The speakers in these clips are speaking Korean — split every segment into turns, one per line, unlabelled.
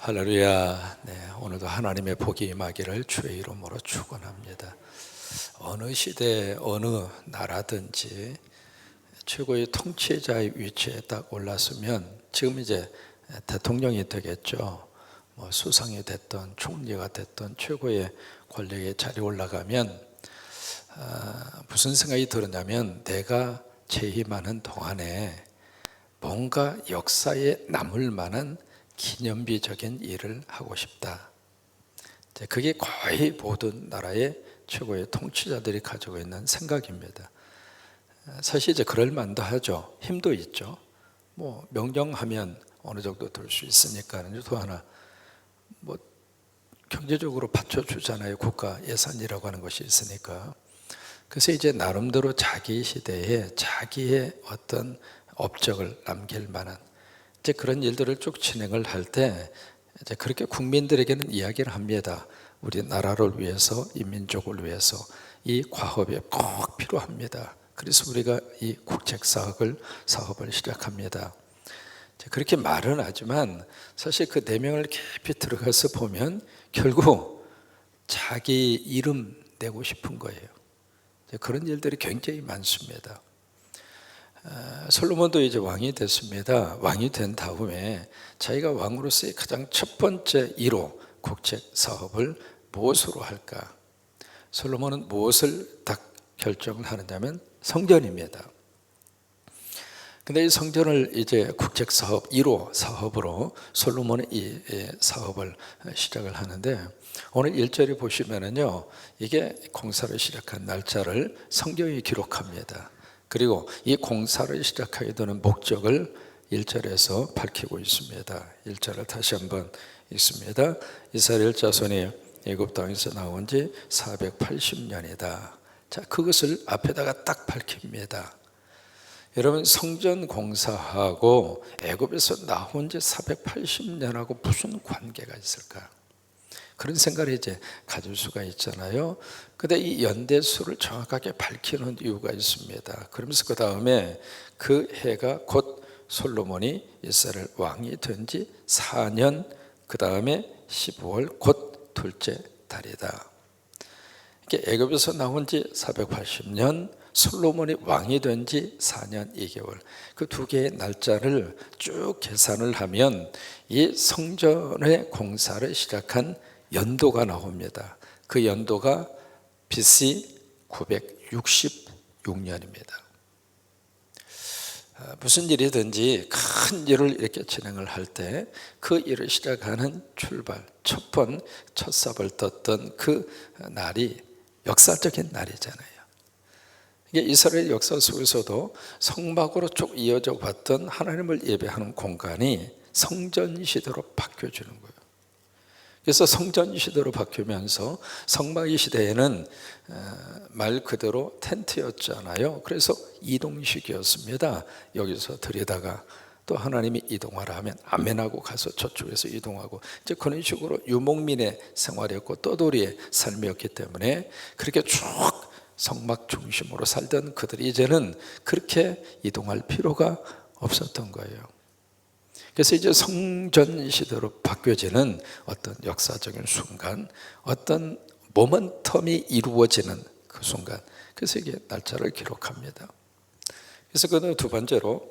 할렐루야. 네, 오늘도 하나님의 복이 임하기를 주의 이름으로 축원합니다. 어느 시대 어느 나라든지 최고의 통치자의 위치에 딱 올랐으면 지금 이제 대통령이 되겠죠. 수상이 됐던 총리가 됐던 최고의 권력의 자리에 올라가면 무슨 생각이 들었냐면 내가 재임하는 동안에 뭔가 역사에 남을 만한 기념비적인 일을 하고 싶다. 그게 거의 모든 나라의 최고의 통치자들이 가지고 있는 생각입니다. 사실 이제 그럴 만도 하죠. 힘도 있죠. 명령하면 어느 정도 들 수 있으니까 또 하나 경제적으로 받쳐주잖아요. 국가 예산이라고 하는 것이 있으니까. 그래서 이제 나름대로 자기 시대에 자기의 어떤 업적을 남길 만한 이제 그런 일들을 쭉 진행을 할 때 이제 그렇게 국민들에게는 이야기를 합니다. 우리 나라를 위해서, 이 민족을 위해서 이 과업이 꼭 필요합니다. 그래서 우리가 이 국책 사업을 시작합니다. 그렇게 말은 하지만 사실 그 내용을 깊이 들어가서 보면 결국 자기 이름 내고 싶은 거예요. 그런 일들이 굉장히 많습니다. 솔로몬도 이제 왕이 됐습니다. 왕이 된 다음에 자기가 왕으로서의 가장 첫 번째 1호 국책 사업을 무엇으로 할까? 솔로몬은 무엇을 딱 결정을 하느냐면 성전입니다. 근데 이 성전을 이제 국책 사업 1호 사업으로 솔로몬이 이 사업을 시작을 하는데 오늘 1절에 보시면은요, 이게 공사를 시작한 날짜를 성경이 기록합니다. 그리고 이 공사를 시작하게 되는 목적을 1절에서 밝히고 있습니다. 1절을 다시 한번 읽습니다. 이스라엘 자손이 애굽 땅에서 나온 지 480년이다. 자, 그것을 앞에다가 딱 밝힙니다. 여러분, 성전 공사하고 애굽에서 나온 지 480년하고 무슨 관계가 있을까? 그런 생각을 이제 가질 수가 있잖아요. 근데 이 연대수를 정확하게 밝히는 이유가 있습니다. 그러면서 그 다음에 그 해가 곧 솔로몬이 이스라엘 왕이 된 지 4년, 그 다음에 15월 곧 둘째 달이다. 이게 애굽에서 나온 지 480년, 솔로몬이 왕이 된 지 4년 2개월, 그 두 개의 날짜를 쭉 계산을 하면 이 성전의 공사를 시작한 연도가 나옵니다. 그 연도가 BC 966년입니다. 무슨 일이든지 큰 일을 이렇게 진행을 할 때 그 일을 시작하는 출발, 첫 삽을 떴던 그 날이 역사적인 날이잖아요. 이게 이스라엘 역사 속에서도 성막으로 쭉 이어져 왔던 하나님을 예배하는 공간이 성전 시대로 바뀌어지는 거예요. 그래서 성전 시대로 바뀌면서 성막 시대에는 말 그대로 텐트였잖아요. 그래서 이동식이었습니다. 여기서 들여다가 또 하나님이 이동하라 하면 아멘하고 가서 저쪽에서 이동하고, 이제 그런 식으로 유목민의 생활이었고 떠돌이의 삶이었기 때문에 그렇게 쭉 성막 중심으로 살던 그들이 이제는 그렇게 이동할 필요가 없었던 거예요. 그래서 이제 성전 시대로 바뀌어지는 어떤 역사적인 순간, 어떤 모멘텀이 이루어지는 그 순간, 그래서 이게 날짜를 기록합니다. 그래서 그 두 번째로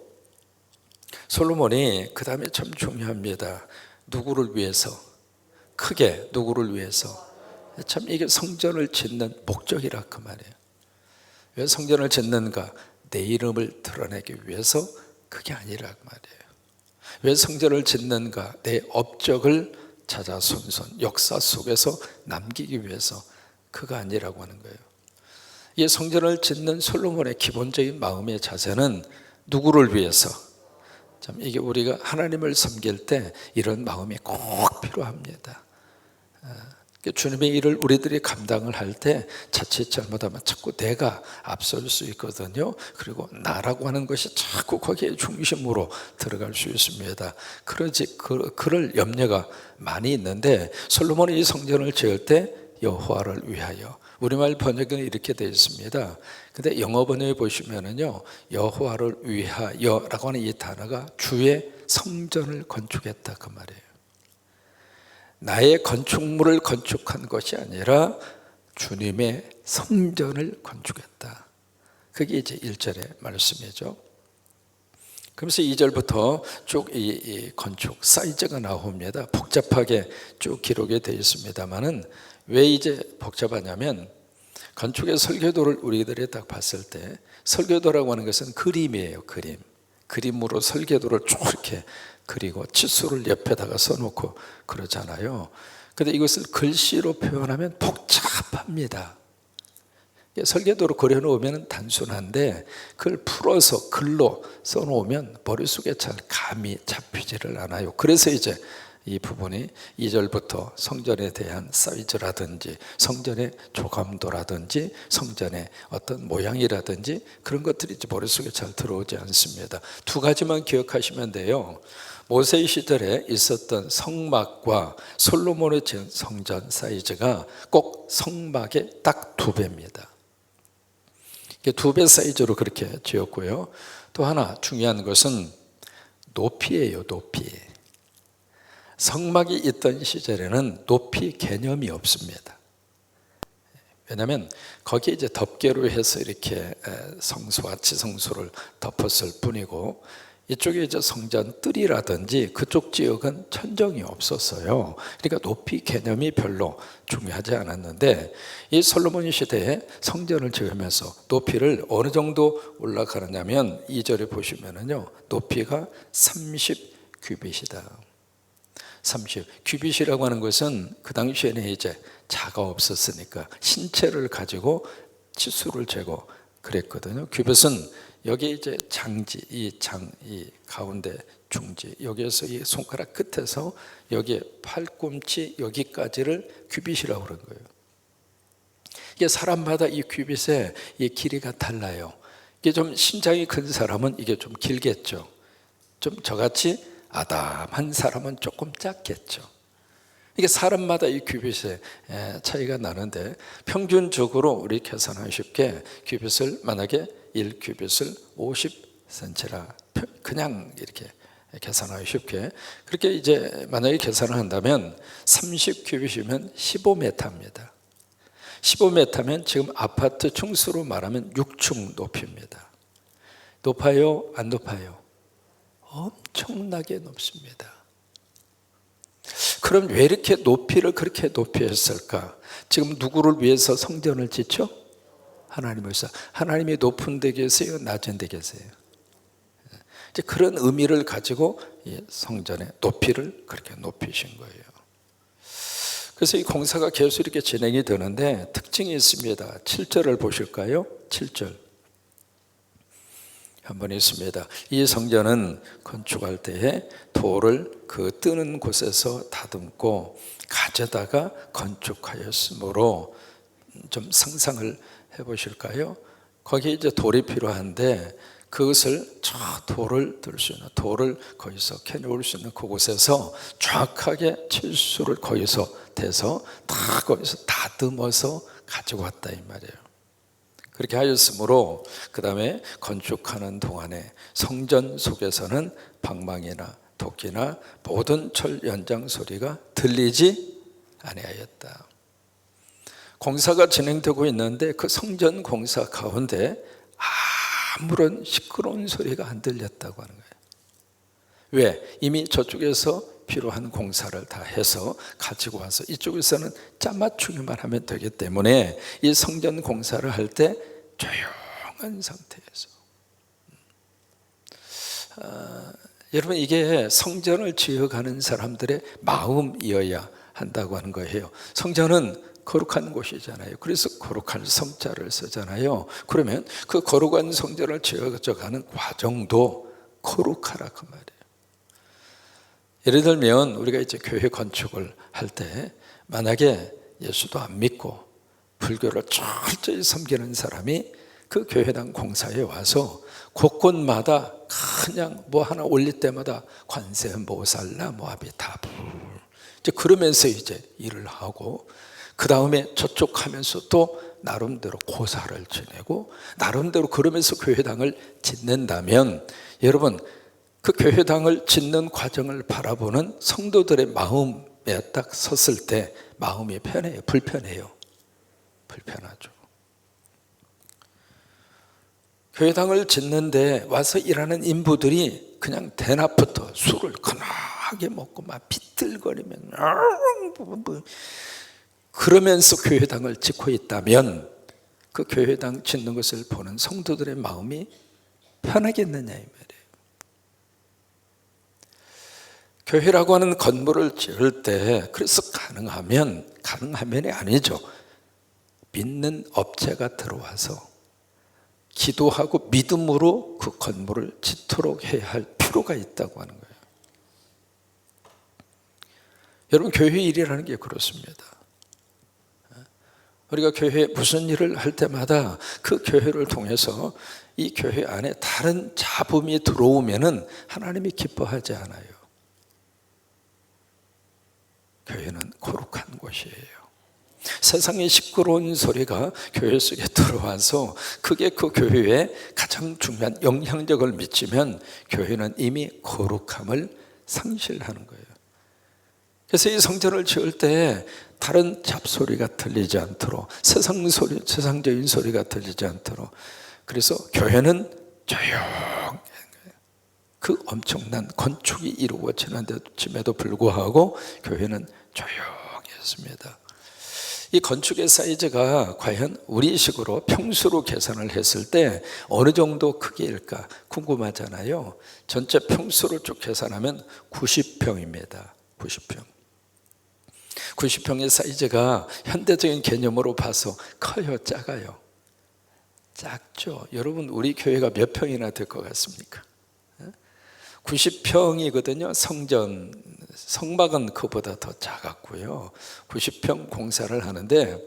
솔로몬이 그 다음에 참 중요합니다. 누구를 위해서? 크게 누구를 위해서? 참 이게 성전을 짓는 목적이라 그 말이에요. 왜 성전을 짓는가? 내 이름을 드러내기 위해서? 그게 아니라 그 말이에요. 왜 성전을 짓는가? 내 업적을 자자손손 역사 속에서 남기기 위해서. 그가 아니라고 하는 거예요. 이 성전을 짓는 솔로몬의 기본적인 마음의 자세는 누구를 위해서? 참 이게 우리가 하나님을 섬길 때 이런 마음이 꼭 필요합니다. 주님의 일을 우리들이 감당을 할 때 자칫 잘못하면 자꾸 내가 앞설 수 있거든요. 그리고 나라고 하는 것이 자꾸 거기에 중심으로 들어갈 수 있습니다. 그럴 염려가 많이 있는데 솔로몬이 이 성전을 지을 때 여호와를 위하여, 우리말 번역은 이렇게 되어 있습니다. 근데 영어 번역에 보시면은요, 여호와를 위하여라고 하는 이 단어가 주의 성전을 건축했다 그 말이에요. 나의 건축물을 건축한 것이 아니라 주님의 성전을 건축했다. 그게 이제 1절의 말씀이죠. 그러면서 2절부터 쭉 이 건축 사이즈가 나옵니다. 복잡하게 쭉 기록이 되어 있습니다만은 왜 이제 복잡하냐면, 건축의 설계도를 우리들이 딱 봤을 때, 설계도라고 하는 것은 그림이에요. 그림으로 설계도를 쭉 이렇게 그리고 치수를 옆에다가 써놓고 그러잖아요. 그런데 이것을 글씨로 표현하면 복잡합니다. 설계도로 그려놓으면 단순한데 그걸 풀어서 글로 써놓으면 머릿속에 잘 감이 잡히지를 않아요. 그래서 이제 이 부분이 2절부터 성전에 대한 사이즈라든지 성전의 조감도라든지 성전의 어떤 모양이라든지 그런 것들이 이제 머릿속에 잘 들어오지 않습니다. 두 가지만 기억하시면 돼요. 모세 시절에 있었던 성막과 솔로몬의 성전 사이즈가 꼭 성막의 딱 2배입니다. 2배 사이즈로 그렇게 지었고요. 또 하나 중요한 것은 높이예요. 높이. 성막이 있던 시절에는 높이 개념이 없습니다. 왜냐하면 거기에 이제 덮개로 해서 이렇게 성소와 지성소를 덮었을 뿐이고, 이쪽에 이제 성전 뜰이라든지 그쪽 지역은 천정이 없었어요. 그러니까 높이 개념이 별로 중요하지 않았는데, 이 솔로몬 시대에 성전을 지으면서 높이를 어느 정도 올라가느냐면 2절에 보시면은요, 높이가 30규빗이다. 30규빗이라고 하는 것은 그 당시에는 이제 자가 없었으니까 신체를 가지고 치수를 재고 그랬거든요. 규빗은 여기 이제 장지, 이 가운데 중지, 여기에서 이 손가락 끝에서 여기 팔꿈치 여기까지를 규빗이라고 그런 거예요. 이게 사람마다 이 규빗의 이 길이가 달라요. 이게 좀 신장이 큰 사람은 이게 좀 길겠죠. 좀 저같이 아담한 사람은 조금 작겠죠. 이게 사람마다 이 규빗의 차이가 나는데, 평균적으로 우리 계산하기 쉽게 규빗을 만약에 1규빗을 50cm라 그냥 이렇게 계산하기 쉽게, 그렇게 이제 만약에 계산을 한다면 30규빗이면 15m입니다. 15m면 지금 아파트 층수로 말하면 6층 높이입니다. 높아요? 안 높아요? 엄청나게 높습니다. 그럼 왜 이렇게 높이를 그렇게 높이 했을까? 지금 누구를 위해서 성전을 짓죠? 하나님을 위해서. 하나님이 높은 데 계세요? 낮은 데 계세요? 이제 그런 의미를 가지고 성전의 높이를 그렇게 높이신 거예요. 그래서 이 공사가 계속 이렇게 진행이 되는데 특징이 있습니다. 7절을 보실까요? 7절 한번 있습니다. 이 성전은 건축할 때에 돌을 그 뜨는 곳에서 다듬고 가져다가 건축하였으므로, 좀 상상을 해보실까요? 거기에 이제 돌이 필요한데 그것을 저 돌을 들 수 있는, 돌을 거기서 캐놓을 수 있는 그곳에서 정확하게 치수를 거기서 대서 다 거기서 다듬어서 가지고 왔다 이 말이에요. 그렇게 하였으므로 그 다음에 건축하는 동안에 성전 속에서는 방망이나 도끼나 모든 철 연장 소리가 들리지 아니하였다. 공사가 진행되고 있는데 그 성전 공사 가운데 아무런 시끄러운 소리가 안 들렸다고 하는 거예요. 왜? 이미 저쪽에서 필요한 공사를 다 해서 가지고 와서 이쪽에서는 짜맞추기만 하면 되기 때문에 이 성전 공사를 할 때 조용한 상태에서, 여러분 이게 성전을 지어가는 사람들의 마음이어야 한다고 하는 거예요. 성전은 거룩한 곳이잖아요. 그래서 거룩한 성자를 쓰잖아요. 그러면 그 거룩한 성전을 지어가는 과정도 거룩하라 그 말이에요. 예를 들면 우리가 이제 교회 건축을 할 때 만약에 예수도 안 믿고 불교를 철저히 섬기는 사람이 그 교회당 공사에 와서 곳곳마다 그냥 뭐 하나 올릴 때마다 관세 모살라 모아비타불 이제 그러면서 이제 일을 하고, 그 다음에 저쪽 하면서 또 나름대로 고사를 지내고 나름대로 그러면서 교회당을 짓는다면, 여러분 그 교회당을 짓는 과정을 바라보는 성도들의 마음 딱 섰을 때 마음이 편해요? 불편해요? 불편하죠. 교회당을 짓는데 와서 일하는 인부들이 그냥 대낮부터 술을 거나하게 먹고 막 비틀거리면 그러면서 교회당을 짓고 있다면 그 교회당 짓는 것을 보는 성도들의 마음이 편하겠느냐 이 말이에요. 교회라고 하는 건물을 지을 때 그래서 가능하면이 아니죠. 믿는 업체가 들어와서 기도하고 믿음으로 그 건물을 짓도록 해야 할 필요가 있다고 하는 거예요. 여러분, 교회 일이라는 게 그렇습니다. 우리가 교회에 무슨 일을 할 때마다 그 교회를 통해서 이 교회 안에 다른 잡음이 들어오면은 하나님이 기뻐하지 않아요. 교회는 거룩한 곳이에요. 세상의 시끄러운 소리가 교회 속에 들어와서 그게 그 교회에 가장 중요한 영향력을 미치면 교회는 이미 거룩함을 상실하는 거예요. 그래서 이 성전을 지을 때 다른 잡소리가 들리지 않도록 세상적인 소리가 들리지 않도록 그래서 교회는 조용히 그 엄청난 건축이 이루어지는데도 불구하고 교회는 조용했습니다. 이 건축의 사이즈가 과연 우리식으로 평수로 계산을 했을 때 어느 정도 크기일까 궁금하잖아요. 전체 평수로 쭉 계산하면 90평입니다. 90평. 90평의 사이즈가 현대적인 개념으로 봐서 커요, 작아요? 작죠. 여러분, 우리 교회가 몇 평이나 될 것 같습니까? 90평이거든요. 성막은 그보다 더 작았고요. 90평 공사를 하는데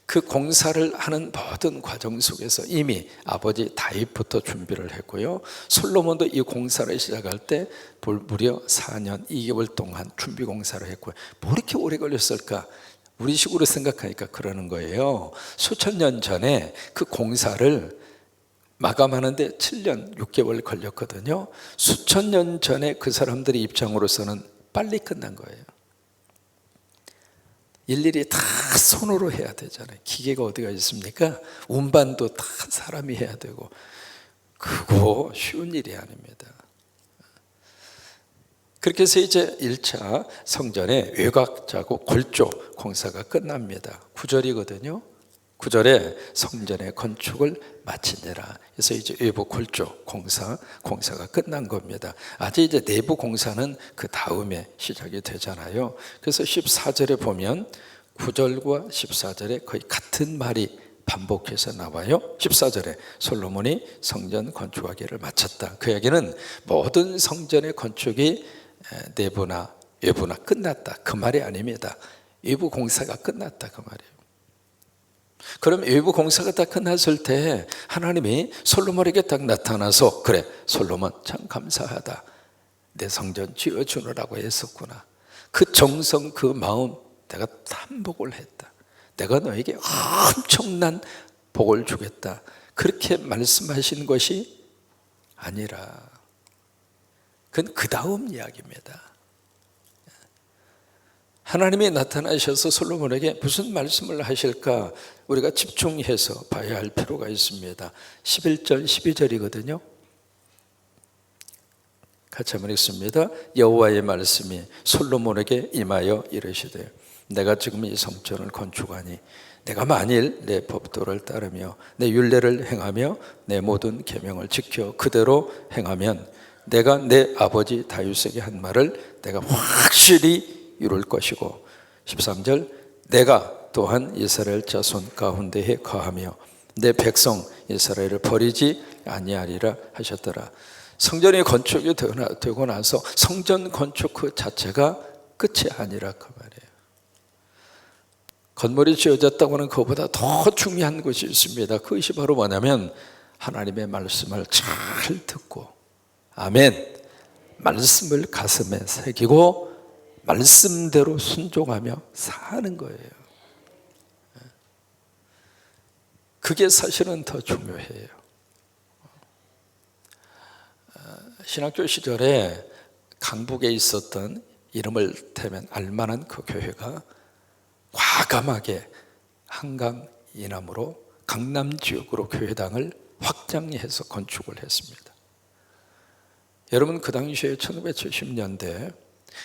그 공사를 하는 모든 과정 속에서 이미 아버지 다윗부터 준비를 했고요. 솔로몬도 이 공사를 시작할 때 무려 4년 2개월 동안 준비 공사를 했고요. 뭐 이렇게 오래 걸렸을까? 우리식으로 생각하니까 그러는 거예요. 수천 년 전에 그 공사를 마감하는데 7년 6개월 걸렸거든요. 수천 년 전에 그 사람들의 입장으로서는 빨리 끝난 거예요. 일일이 다 손으로 해야 되잖아요. 기계가 어디가 있습니까? 운반도 다 사람이 해야 되고 그거 쉬운 일이 아닙니다. 그렇게 해서 이제 1차 성전의 외곽 자국 골조 공사가 끝납니다. 9절이거든요. 9절에 성전의 건축을 마치니라. 그래서 이제 외부 골조 공사가 끝난 겁니다. 아직 이제 내부 공사는 그 다음에 시작이 되잖아요. 그래서 14절에 보면 9절과 14절에 거의 같은 말이 반복해서 나와요. 14절에 솔로몬이 성전 건축하기를 마쳤다. 그 이야기는 모든 성전의 건축이 내부나 외부나 끝났다, 그 말이 아닙니다. 외부 공사가 끝났다, 그 말이에요. 그럼 외부 공사가 다 끝났을 때 하나님이 솔로몬에게 딱 나타나서 그래, 솔로몬 참 감사하다. 내 성전 지어주느라고 했었구나. 그 정성, 그 마음 내가 탐복을 했다. 내가 너에게 엄청난 복을 주겠다. 그렇게 말씀하신 것이 아니라 그건 그 다음 이야기입니다. 하나님이 나타나셔서 솔로몬에게 무슨 말씀을 하실까 우리가 집중해서 봐야 할 필요가 있습니다. 11절 12절이거든요. 같이 한번 읽습니다. 여호와의 말씀이 솔로몬에게 임하여 이르시되 내가 지금 이 성전을 건축하니 내가 만일 내 법도를 따르며 내 율례를 행하며 내 모든 계명을 지켜 그대로 행하면 내가 내 아버지 다윗에게 한 말을 내가 확실히 이룰 것이고 13절 내가 또한 이스라엘 자손 가운데에 거하며 내 백성 이스라엘을 버리지 아니하리라 하셨더라. 성전이 건축이 되고 나서 성전 건축 그 자체가 끝이 아니라 그 말이에요. 건물이 지어졌다고 하는 그것보다 더 중요한 것이 있습니다. 그것이 바로 뭐냐면 하나님의 말씀을 잘 듣고 아멘, 말씀을 가슴에 새기고 말씀대로 순종하며 사는 거예요. 그게 사실은 더 중요해요. 신학교 시절에 강북에 있었던 이름을 대면 알만한 그 교회가 과감하게 한강 이남으로 강남 지역으로 교회당을 확장해서 건축을 했습니다. 여러분, 그 당시에 1970년대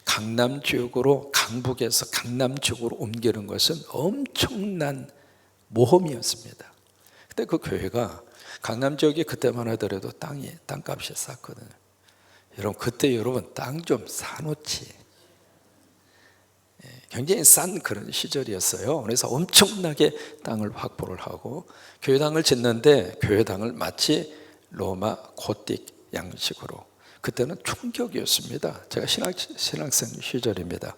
강남 지역으로, 강북에서 강남 지역으로 옮기는 것은 엄청난 모험이었습니다. 근데 그 교회가 강남 지역이 그때만 하더라도 땅값이 쌌거든요. 여러분, 그때 여러분 땅 좀 사놓지. 굉장히 싼 그런 시절이었어요. 그래서 엄청나게 땅을 확보를 하고 교회당을 짓는데, 교회당을 마치 로마 고딕 양식으로, 그때는 충격이었습니다. 제가 신학생 시절입니다.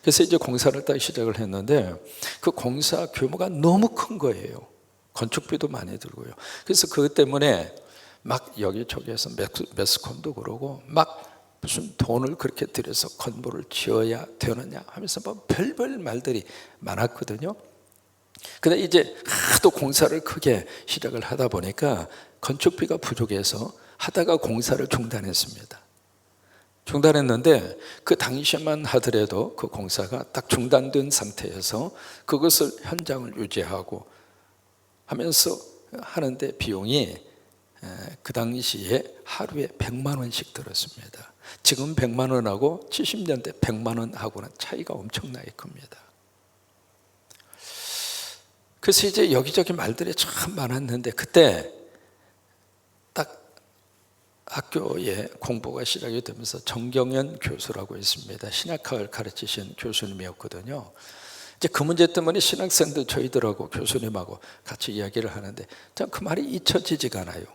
그래서 이제 공사를 딱 시작을 했는데 그 공사 규모가 너무 큰 거예요. 건축비도 많이 들고요. 그래서 그것 때문에 막 여기저기에서 매스컴도 그러고 막 무슨 돈을 그렇게 들여서 건물을 지어야 되느냐 하면서 뭐 별별 말들이 많았거든요. 근데 이제 하도 공사를 크게 시작을 하다 보니까 건축비가 부족해서 하다가 공사를 중단했습니다. 중단했는데 그 당시만 하더라도 그 공사가 딱 중단된 상태에서 그것을 현장을 유지하고 하면서 하는데 비용이 그 당시에 하루에 100만 원씩 들었습니다. 지금 100만 원하고 70년대 100만 원하고는 차이가 엄청나게 큽니다. 그래서 이제 여기저기 말들이 참 많았는데 그때 딱 학교에 공부가 시작이 되면서 정경현 교수라고 있습니다. 신학학을 가르치신 교수님이었거든요. 이제 그 문제 때문에 신학생들 저희들하고 교수님하고 같이 이야기를 하는데 참 그 말이 잊혀지지가 않아요.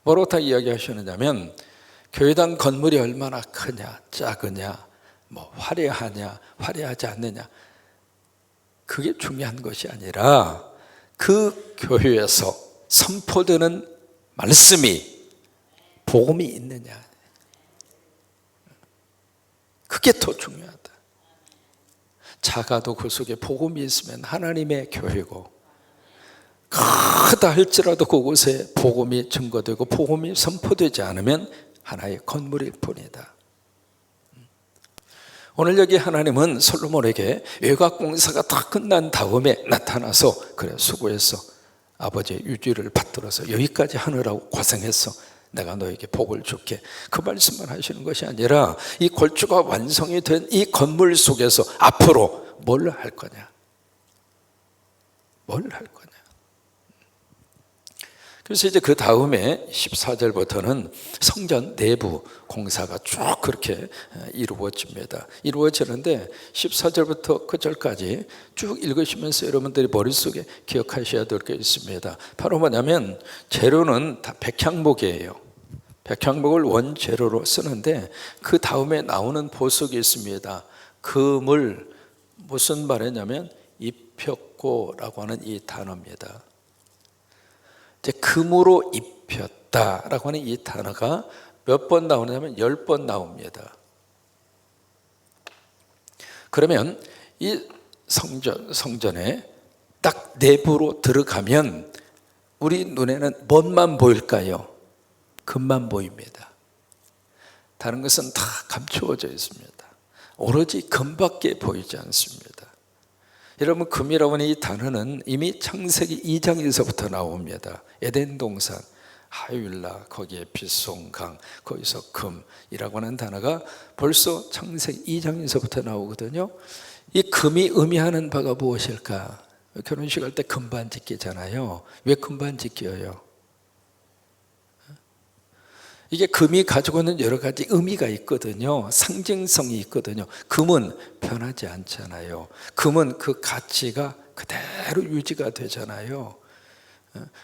뭐라고 다 이야기하시느냐면 교회당 건물이 얼마나 크냐, 작으냐, 뭐 화려하냐, 화려하지 않느냐, 그게 중요한 것이 아니라 그 교회에서 선포되는 말씀이, 복음이 있느냐, 그게 더 중요하다. 작아도 그 속에 복음이 있으면 하나님의 교회고, 크다 할지라도 그곳에 복음이 증거되고 복음이 선포되지 않으면 하나의 건물일 뿐이다. 오늘 여기 하나님은 솔로몬에게 외곽 공사가 다 끝난 다음에 나타나서, 그래 수고했어, 아버지의 유지를 받들어서 여기까지 하느라고 고생했어, 내가 너에게 복을 줄게, 그 말씀만 하시는 것이 아니라 이 골조가 완성이 된 이 건물 속에서 앞으로 뭘 할 거냐, 뭘 할 거냐. 그래서 이제 그 다음에 14절부터는 성전 내부 공사가 쭉 그렇게 이루어지는데 14절부터 그 절까지 쭉 읽으시면서 여러분들이 머릿속에 기억하셔야 될 게 있습니다. 바로 뭐냐면 재료는 다 백향목이에요. 백향목을 원재료로 쓰는데 그 다음에 나오는 보석이 있습니다. 금을 무슨 말이냐면 입혔고라고 하는 이 단어입니다. 이제 금으로 입혔다라고 하는 이 단어가 몇 번 나오냐면 10번 나옵니다. 그러면 이 성전에 딱 내부로 들어가면 우리 눈에는 뭔만 보일까요? 금만 보입니다. 다른 것은 다 감추어져 있습니다. 오로지 금밖에 보이지 않습니다. 여러분, 금이라고 하는 이 단어는 이미 창세기 2장에서부터 나옵니다. 에덴 동산, 하윌라, 거기에 빛송강, 거기서 금이라고 하는 단어가 벌써 창세기 2장에서부터 나오거든요. 이 금이 의미하는 바가 무엇일까? 결혼식 할 때 금반지 끼잖아요. 왜 금반지 끼어요? 이게 금이 가지고 있는 여러 가지 의미가 있거든요. 상징성이 있거든요. 금은 변하지 않잖아요. 금은 그 가치가 그대로 유지가 되잖아요.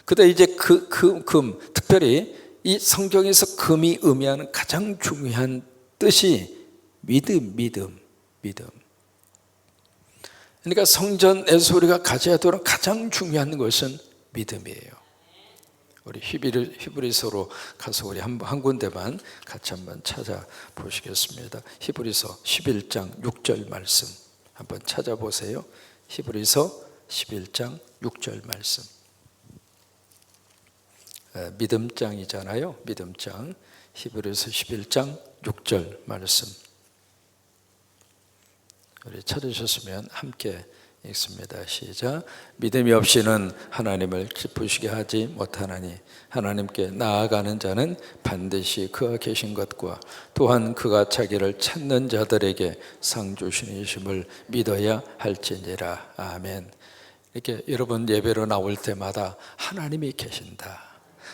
근데 이제 금, 특별히 이 성경에서 금이 의미하는 가장 중요한 뜻이 믿음. 그러니까 성전에서 우리가 가져야 되는 가장 중요한 것은 믿음이에요. 우리 히브리서로 가서 우리 한 군데만 같이 한번 찾아보시겠습니다. 히브리서 11장 6절 말씀 한번 찾아보세요. 히브리서 11장 6절 말씀. 믿음장이잖아요. 믿음장. 히브리서 11장 6절 말씀. 우리 찾으셨으면 함께 읽습니다. 시작. 믿음이 없이는 하나님을 기쁘시게 하지 못하나니 하나님께 나아가는 자는 반드시 그가 계신 것과 또한 그가 자기를 찾는 자들에게 상 주시니심을 믿어야 할지니라. 아멘. 이렇게 여러분 예배로 나올 때마다 하나님이 계신다,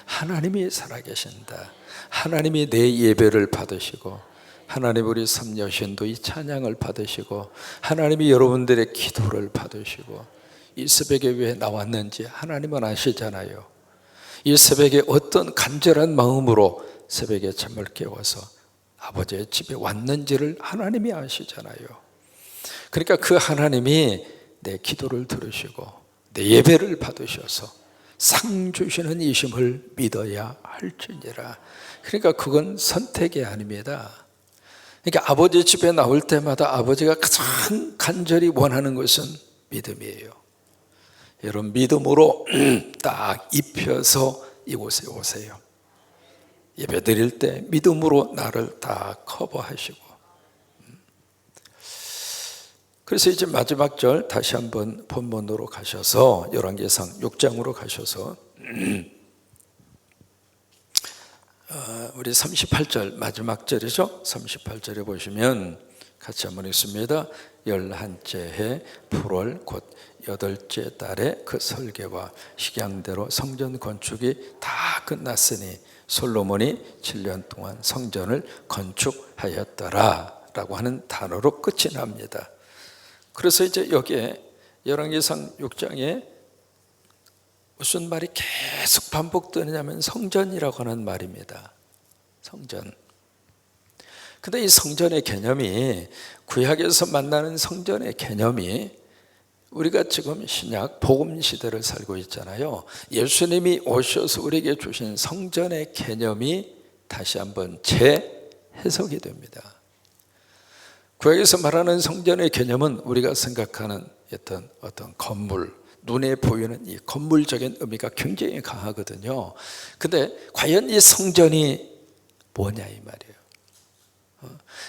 하나님이 살아계신다, 하나님이 내 예배를 받으시고 하나님 우리 삼여신도 이 찬양을 받으시고 하나님이 여러분들의 기도를 받으시고 이 새벽에 왜 나왔는지 하나님은 아시잖아요. 이 새벽에 어떤 간절한 마음으로 새벽에 잠을 깨워서 아버지의 집에 왔는지를 하나님이 아시잖아요. 그러니까 그 하나님이 내 기도를 들으시고 내 예배를 받으셔서 상 주시는 이심을 믿어야 할지니라. 그러니까 그건 선택이 아닙니다. 그러니까 아버지 집에 나올 때마다 아버지가 가장 간절히 원하는 것은 믿음이에요. 여러분 믿음으로 딱 입혀서 이곳에 오세요. 예배 드릴 때 믿음으로 나를 딱 커버하시고. 그래서 이제 마지막 절 다시 한번 본문으로 가셔서 열왕기상 6장으로 가셔서 우리 38절 마지막 절이죠. 38절에 보시면 같이 한번 읽습니다. 11째 해 풀월 곧 8째 달에 그 설계와 식양대로 성전 건축이 다 끝났으니 솔로몬이 7년 동안 성전을 건축하였더라 라고 하는 단어로 끝이 납니다. 그래서 이제 여기에 열왕기상 6장에 무슨 말이 계속 반복되느냐면 성전이라고 하는 말입니다. 성전. 근데 이 성전의 개념이 구약에서 만나는 성전의 개념이 우리가 지금 신약 복음 시대를 살고 있잖아요. 예수님이 오셔서 우리에게 주신 성전의 개념이 다시 한번 재해석이 됩니다. 구약에서 말하는 성전의 개념은 우리가 생각하는 어떤 건물, 눈에 보이는 이 건물적인 의미가 굉장히 강하거든요. 근데 과연 이 성전이 뭐냐 이 말이에요.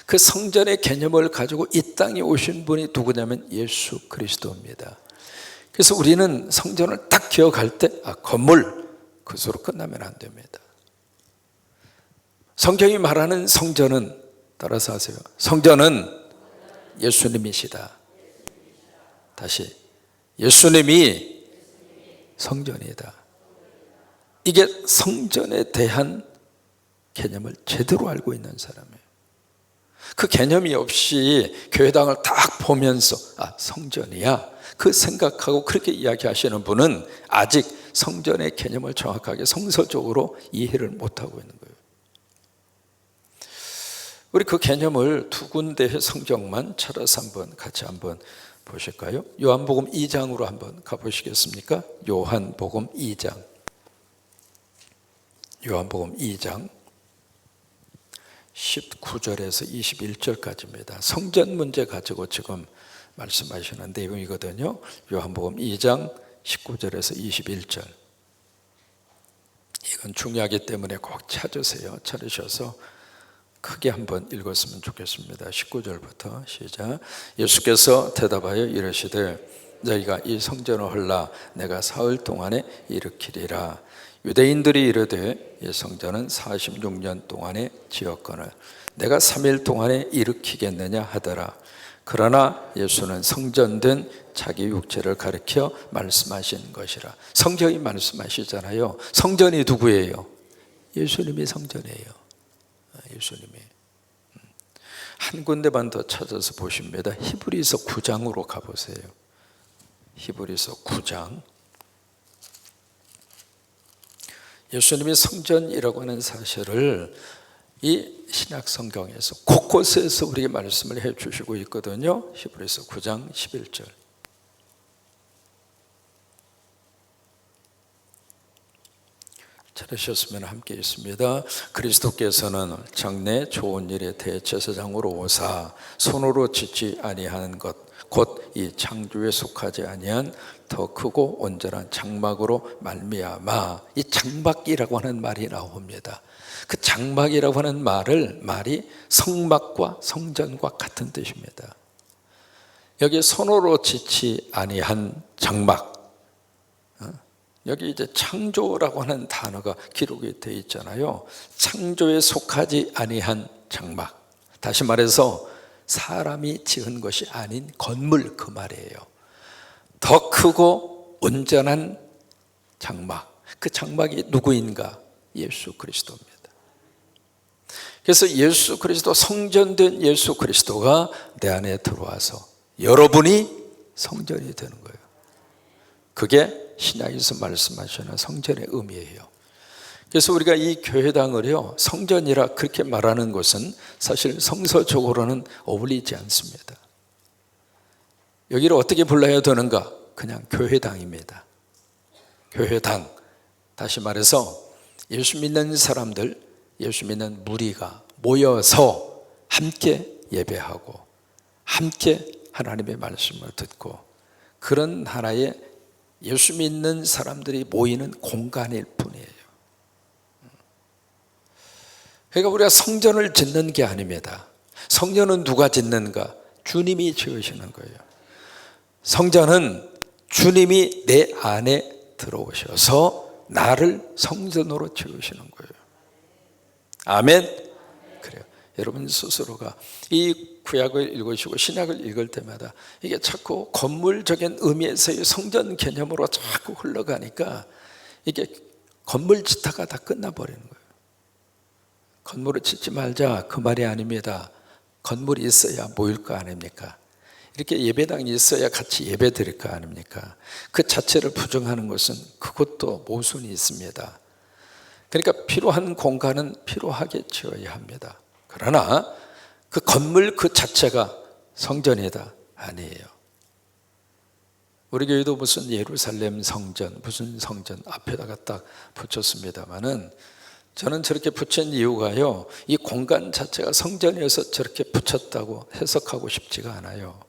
그 성전의 개념을 가지고 이 땅에 오신 분이 누구냐면 예수 그리스도입니다. 그래서 우리는 성전을 딱 기억할 때 건물, 그것으로 끝나면 안 됩니다. 성경이 말하는 성전은 따라서 하세요. 성전은 예수님이시다. 다시 예수님이 성전이다. 이게 성전에 대한 개념을 제대로 알고 있는 사람이에요. 그 개념이 없이 교회당을 딱 보면서 성전이야 그 생각하고 그렇게 이야기하시는 분은 아직 성전의 개념을 정확하게 성서적으로 이해를 못하고 있는 거예요. 우리 그 개념을 두 군데의 성경만 찾아서 같이 한번 보실까요? 요한복음 2장으로 한번 가보시겠습니까? 요한복음 2장. 요한복음 2장 19절에서 21절까지입니다. 성전 문제 가지고 지금 말씀하시는 내용이거든요. 요한복음 2장 19절에서 21절. 이건 중요하기 때문에 꼭 찾으세요. 찾으셔서 크게 한번 읽었으면 좋겠습니다. 19절부터 시작. 예수께서 대답하여 이르시되 너희가 이 성전을 헐라 내가 사흘 동안에 일으키리라. 유대인들이 이르되 이 성전은 46년 동안에 지었거늘 내가 3일 동안에 일으키겠느냐 하더라. 그러나 예수는 성전된 자기 육체를 가리켜 말씀하신 것이라. 성경이 말씀하시잖아요. 성전이 누구예요? 예수님이 성전이에요. 예수님이. 한 군데만 더 찾아서 보십니다. 히브리서 9장으로 가보세요. 히브리서 9장. 예수님이 성전이라고 하는 사실을 이 신약 성경에서 곳곳에서 우리에게 말씀을 해 주시고 있거든요. 히브리서 9장 11절. 찾으셨으면 함께 있습니다. 그리스도께서는 장래 좋은 일의 대제사장으로 오사 손으로 짓지 아니하는 것 곧 이 창조에 속하지 아니한 더 크고 온전한 장막으로 말미암아. 이 장막이라고 하는 말이 나옵니다. 그 장막이라고 하는 말이 성막과 성전과 같은 뜻입니다. 여기 손으로 짓지 아니한 장막, 여기 이제 창조라고 하는 단어가 기록이 되어 있잖아요. 창조에 속하지 아니한 장막, 다시 말해서 사람이 지은 것이 아닌 건물, 그 말이에요. 더 크고 온전한 장막, 그 장막이 누구인가? 예수 그리스도입니다. 그래서 예수 그리스도, 성전된 예수 그리스도가 내 안에 들어와서 여러분이 성전이 되는 거예요. 그게 신약에서 말씀하시는 성전의 의미예요. 그래서 우리가 이 교회당을요, 성전이라 그렇게 말하는 것은 사실 성서적으로는 어울리지 않습니다. 여기를 어떻게 불러야 되는가? 그냥 교회당입니다. 교회당, 다시 말해서 예수 믿는 사람들, 예수 믿는 무리가 모여서 함께 예배하고 함께 하나님의 말씀을 듣고, 그런 하나의 예수 믿는 사람들이 모이는 공간일 뿐이에요. 그러니까 우리가 성전을 짓는 게 아닙니다. 성전은 누가 짓는가? 주님이 지으시는 거예요. 성전은 주님이 내 안에 들어오셔서 나를 성전으로 지으시는 거예요. 아멘. 그래요. 여러분 스스로가 이 구약을 읽으시고 신약을 읽을 때마다 이게 자꾸 건물적인 의미에서의 성전 개념으로 자꾸 흘러가니까 이게 건물 짓다가 다 끝나버리는 거예요. 건물을 짓지 말자, 그 말이 아닙니다. 건물이 있어야 모일 거 아닙니까? 이렇게 예배당이 있어야 같이 예배 드릴 거 아닙니까? 그 자체를 부정하는 것은 그것도 모순이 있습니다. 그러니까 필요한 공간은 필요하게 지어야 합니다. 그러나 그 건물 그 자체가 성전이다? 아니에요. 우리 교회도 무슨 예루살렘 성전, 무슨 성전 앞에다가 딱 붙였습니다만은, 저는 저렇게 붙인 이유가요, 이 공간 자체가 성전이어서 저렇게 붙였다고 해석하고 싶지가 않아요.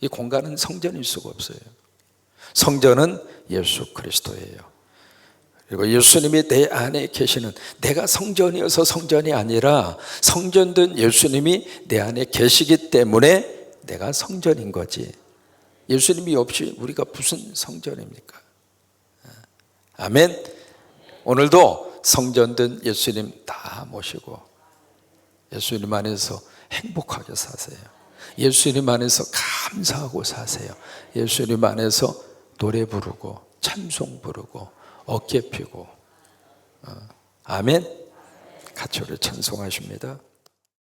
이 공간은 성전일 수가 없어요. 성전은 예수 그리스도예요. 그리고 예수님이 내 안에 계시는, 내가 성전이어서 성전이 아니라 성전된 예수님이 내 안에 계시기 때문에 내가 성전인 거지, 예수님이 없이 우리가 무슨 성전입니까? 아멘. 오늘도 성전된 예수님 다 모시고 예수님 안에서 행복하게 사세요. 예수님 안에서 감사하고 사세요. 예수님 안에서 노래 부르고 찬송 부르고 어깨 펴고, 아멘. 같이 우리 찬송하십니다.